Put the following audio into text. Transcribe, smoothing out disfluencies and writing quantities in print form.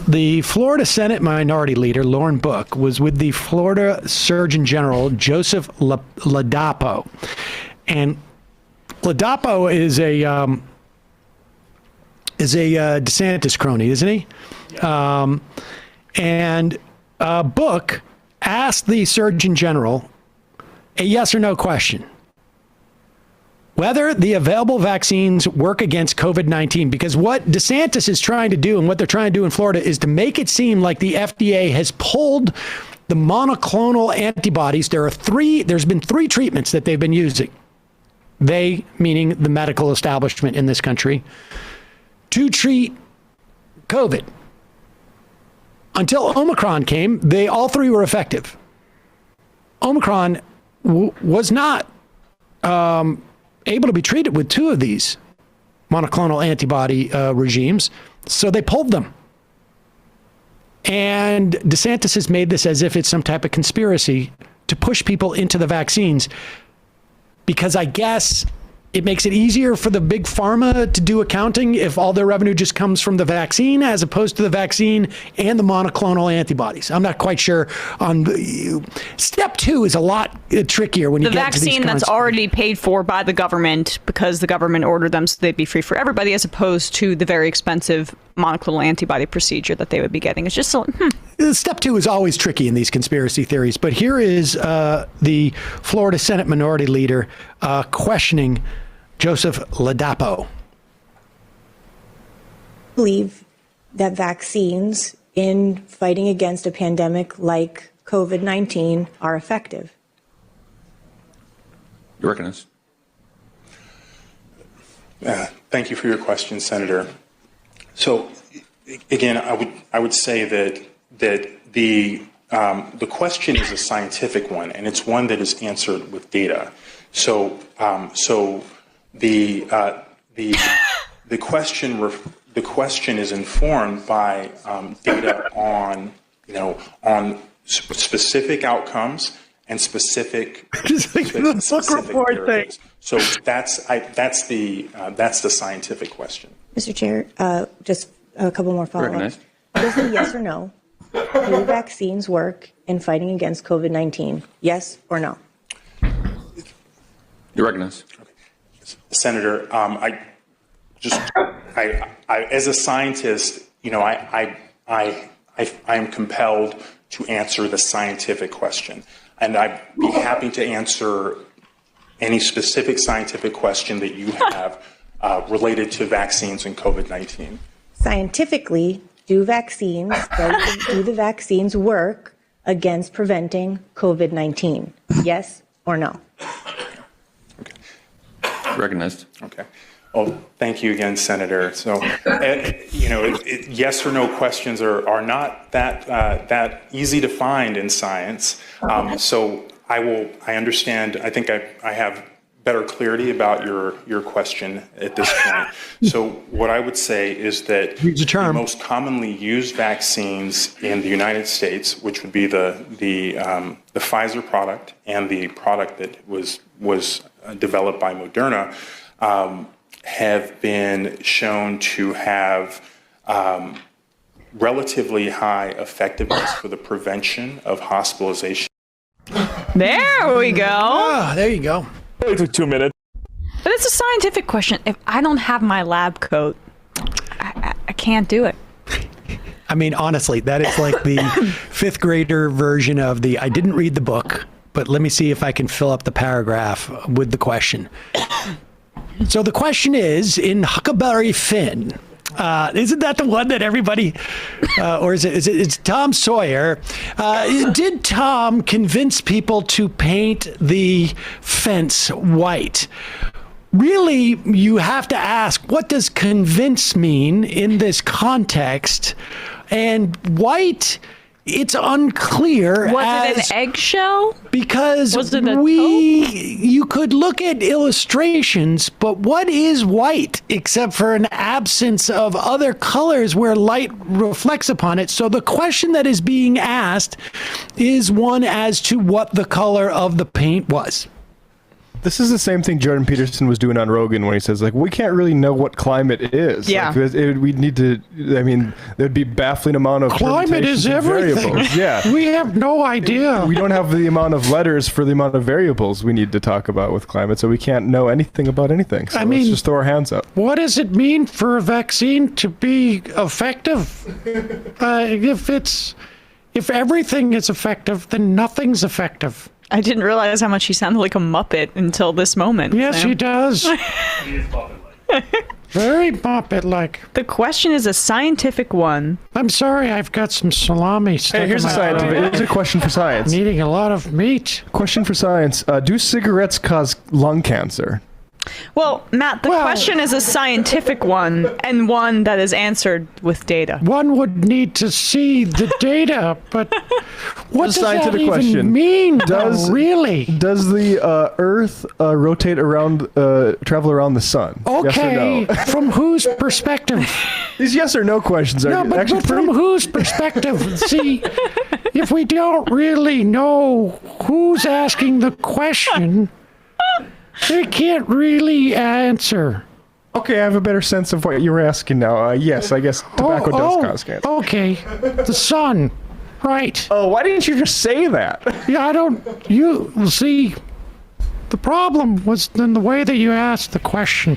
the Florida Senate Minority Leader, Lauren Book, was with the Florida Surgeon General Joseph Ladapo. And Ladapo is a DeSantis crony, isn't he? Yeah. And Book asked the Surgeon General a yes or no question. Whether the available vaccines work against COVID-19, because what DeSantis is trying to do and what they're trying to do in Florida is to make it seem like the FDA has pulled the monoclonal antibodies. There's been 3 treatments that they've been using. They, meaning the medical establishment in this country, to treat COVID. Until Omicron came, all 3 were effective. Omicron was not able to be treated with 2 of these monoclonal antibody regimes, so they pulled them. And DeSantis has made this as if it's some type of conspiracy to push people into the vaccines, because I guess it makes it easier for the big pharma to do accounting if all their revenue just comes from the vaccine as opposed to the vaccine and the monoclonal antibodies. I'm not quite sure on step 2 is a lot trickier when you get to these vaccine that's already paid for by the government because the government ordered them so they'd be free for everybody, as opposed to the very expensive monoclonal antibody procedure that they would be getting. It's just Step 2 is always tricky in these conspiracy theories, but here is the Florida Senate Minority Leader questioning Joseph Ladapo. I believe that vaccines in fighting against a pandemic like COVID-19 are effective. You're recognized. Thank you for your question, Senator. So, again, I would say that the question is a scientific one, and it's one that is answered with data. So the question is informed by data on specific outcomes and specific therapies. So that's the scientific question. Mr. Chair, just a couple more follow-ups. Is it yes or no? Do vaccines work in fighting against COVID-19? Yes or no? You're recognized. Okay. Senator, I as a scientist, I am compelled to answer the scientific question, and I'd be happy to answer any specific scientific question that you have related to vaccines and COVID-19. Scientifically, do the vaccines work against preventing COVID-19? Yes or no? Okay. Recognized. Okay. Well, thank you again, Senator. So, yes or no questions are not that easy to find in science. So I understand. I think I have better clarity about your question at this point. So what I would say is that the most commonly used vaccines in the United States, which would be the Pfizer product and the product that was developed by Moderna, have been shown to have relatively high effectiveness for the prevention of hospitalization. There we go. Ah, there you go. It took 2 minutes. But it's a scientific question. If I don't have my lab coat, I can't do it. I mean, honestly, that is like the 5th grader version of I didn't read the book, but let me see if I can fill up the paragraph with the question. So the question is, in Huckleberry Finn, isn't that the one that everybody, or is it Tom Sawyer? Did Tom convince people to paint the fence white? Really, you have to ask, what does convince mean in this context? And white, it's unclear. Was it an eggshell? Because was it a you could look at illustrations, but what is white except for an absence of other colors where light reflects upon it? So the question that is being asked is one as to what the color of the paint was. This is the same thing Jordan Peterson was doing on Rogan when he says, like, we can't really know what climate is. Yeah. Like, we need to, I mean, there'd be baffling amount of Climate is permutations and everything. variables. Yeah. We have no idea. We don't have the amount of letters for the amount of variables we need to talk about with climate, so we can't know anything about anything. So I mean, let's just throw our hands up. What does it mean for a vaccine to be effective? If everything is effective, then nothing's effective. I didn't realize how much he sounded like a Muppet until this moment. Yes, Sam. he does. Very Muppet-like. The question is a scientific one. I'm sorry, I've got some salami stuck Hey, here's in a my scientific. throat. Here's a question for science. Eating a lot of meat. Question for science. Do cigarettes cause lung cancer? Well, Matt, the question is a scientific one and one that is answered with data. One would need to see the data, but what does that scientific even question. mean, Does- though, really? Does the Earth rotate around, travel around the sun? Okay, Yes or no? from whose perspective? These yes or no questions are No, but actually from pretty. whose perspective? See, if we don't really know who's asking the question, they can't really answer. Okay, I have a better sense of what you were asking now. Yes, I guess tobacco does cause cancer. Okay, the sun, right? Oh, why didn't you just say that? Yeah, you see, the problem was in the way that you asked the question.